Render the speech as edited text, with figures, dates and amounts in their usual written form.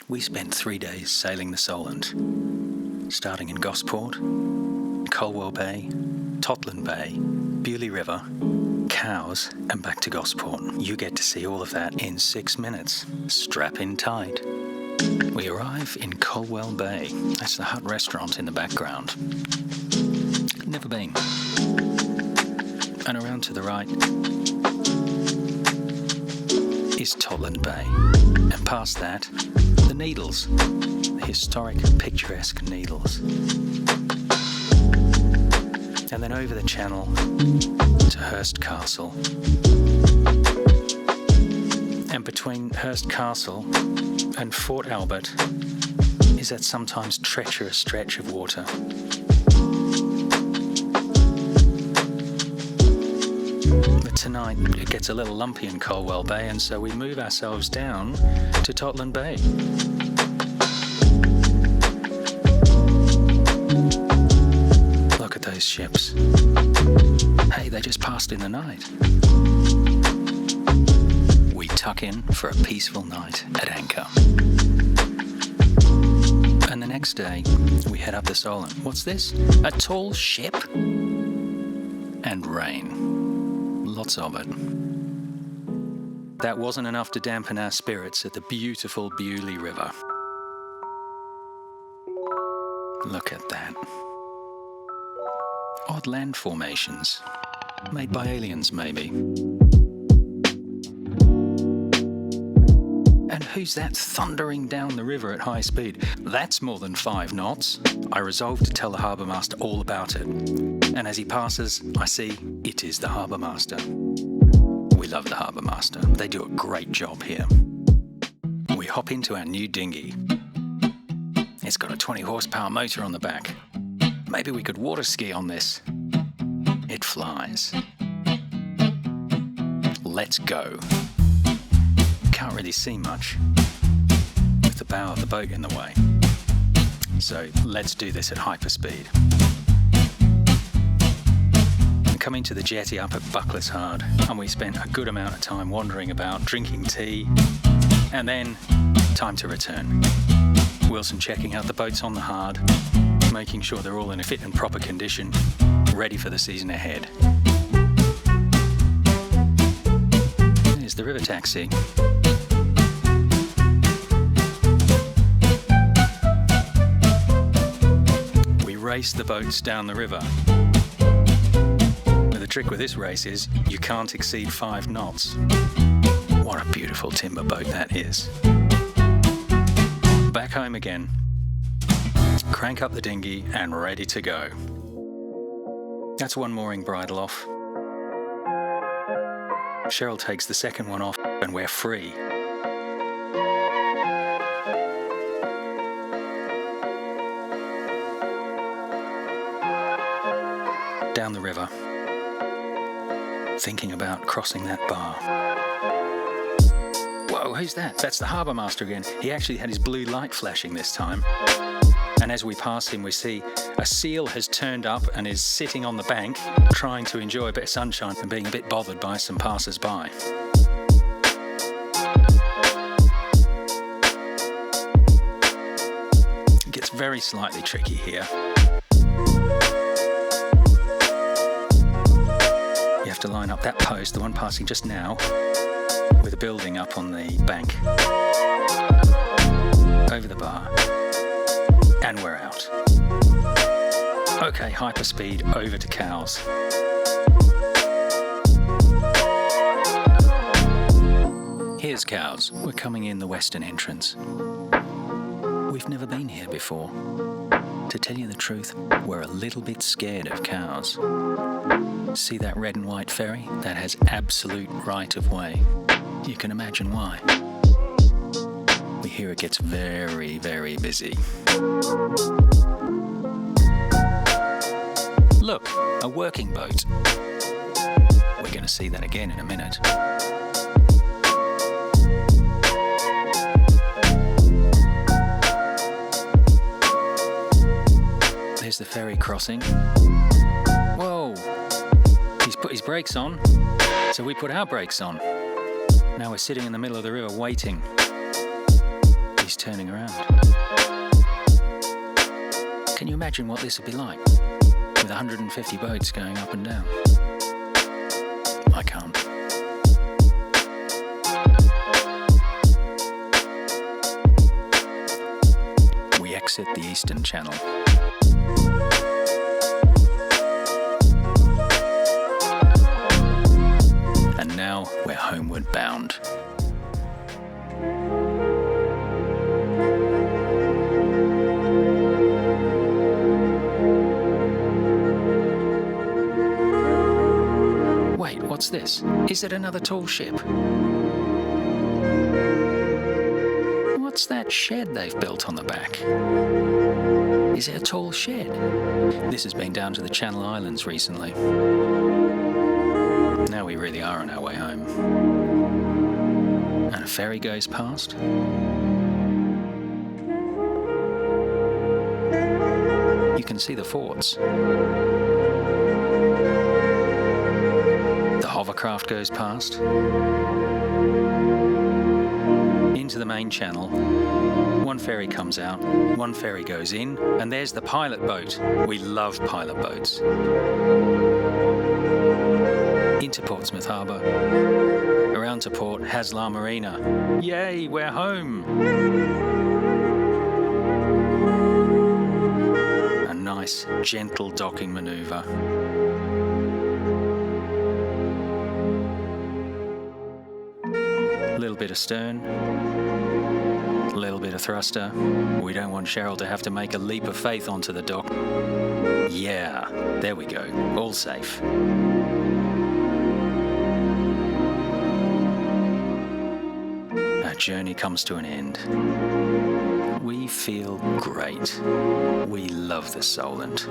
We spent 3 days sailing the Solent, starting in Gosport, Colwell Bay, Totland Bay, Beaulieu River, Cowes, and back to Gosport. You get to see all of that in 6 minutes. Strap in tight. We arrive in Colwell Bay. That's the hut restaurant in the background. Never been. And around to the right is Totland Bay. And past that, the Needles, the historic, picturesque Needles. And then over the channel to Hurst Castle. And between Hurst Castle and Fort Albert is that sometimes treacherous stretch of water. But tonight it gets a little lumpy in Colwell Bay, and so we move ourselves down to Totland Bay. Look at those ships. Hey, they just passed in the night. We tuck in for a peaceful night at anchor. And the next day, we head up the Solent. What's this? A tall ship? And rain. Lots of it. That wasn't enough to dampen our spirits at the beautiful Beaulieu River. Look at that. Odd land formations. Made by aliens, maybe. And who's that thundering down the river at high speed? That's more than 5 knots. I resolve to tell the harbour master all about it. And as he passes, I see it is the harbour master. We love the harbour master. They do a great job here. We hop into our new dinghy. It's got a 20 horsepower motor on the back. Maybe we could water ski on this. It flies. Let's go. Can't really see much with the bow of the boat in the way. So let's do this at hyperspeed. Coming to the jetty up at Buckler's Hard, and we spent a good amount of time wandering about, drinking tea, and then time to return. Wilson checking out the boats on the Hard, making sure they're all in a fit and proper condition, ready for the season ahead. There's the river taxi. We race the boats down the river. The trick with this race is you can't exceed 5 knots. What a beautiful timber boat that is. Back home again. Crank up the dinghy and ready to go. That's one mooring bridle off. Cheryl takes the second one off and we're free. Down the river. Thinking about crossing that bar. Whoa, who's that? That's the harbour master again. He actually had his blue light flashing this time. And as we pass him, we see a seal has turned up and is sitting on the bank, trying to enjoy a bit of sunshine and being a bit bothered by some passers-by. It gets very slightly tricky here. You have to line up that post, the one passing just now, with a building up on the bank. Over the bar. And we're out. Okay, hyperspeed over to Cowes. Here's Cowes. We're coming in the western entrance. We've never been here before. To tell you the truth, we're a little bit scared of Cowes. See that red and white ferry? That has absolute right of way. You can imagine why. We hear it gets very, very busy. Look, a working boat. We're going to see that again in a minute. There's the ferry crossing. Whoa! He's put his brakes on, so we put our brakes on. Now we're sitting in the middle of the river waiting. he's turning around. Can you imagine what this would be like with 150 boats going up and down? I can't. We exit the Eastern Channel. And now we're homeward bound. Wait, what's this? Is it another tall ship? What's that shed they've built on the back? Is it a tall shed? This has been down to the Channel Islands recently. Now we really are on our way home. And a ferry goes past. You can see the forts. The hovercraft goes past. Into the main channel. One ferry comes out, one ferry goes in, and there's the pilot boat. We love pilot boats. Into Portsmouth Harbour. Around to port, Haslar Marina. Yay, we're home! A nice, gentle docking manoeuvre. A little bit of stern, a little bit of thruster. We don't want Cheryl to have to make a leap of faith onto the dock. Yeah, there we go, all safe. Our journey comes to an end. We feel great. We love the Solent.